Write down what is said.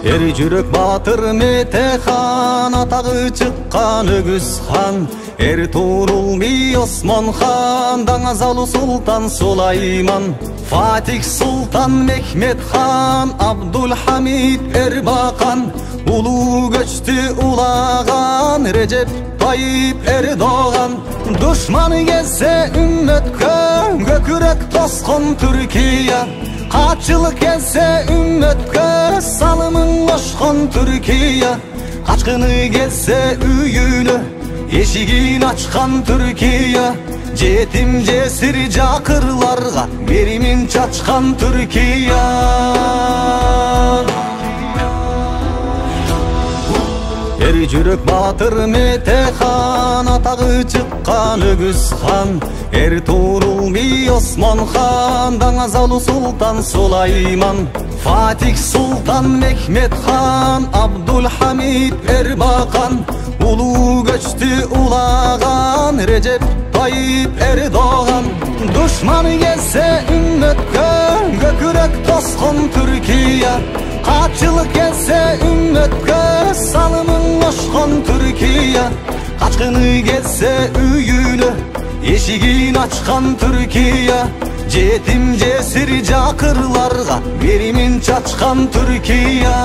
Эр жүрөк батыр Метехан, атагы чыккан Өгүз хан. Эртурул би Осмон хан, Даңазалу султан Сулайман. Фатих султан Мехмет хан, Абдулхамид Эрбакан. Улуу көчтү улаган Режеп Тайып Эрдоган. Душман келсе үммөткө, көкүрөк тоскон Түркия. Качылык келсе үммөткө, салымын кошкон Түркия. Качкыны келсе үйүнө, эшигин ачкан Түркия. Жетим жесир жакырларга беримин чачкан Түркия. Эр жүрөк батыр Метехан, атагы чыккан Өгүз хан. Эртурул би Осмон хан, Даңазалу султан Сулайман. Фатих султан Мехмет хан, Абдулхамид Эрбакан. Улуу көчтү улаган Режеп Тайып Эрдоган. Душман келсе үммөткө, көкүрөк тоскон Түркия. Качылык келсе үммөткө, салымын кошкон Түркия. Качкыны келсе үйүнө, эшигин ачкан Түркия. Жетим жесир жакырларга беримин чачкан Түркия.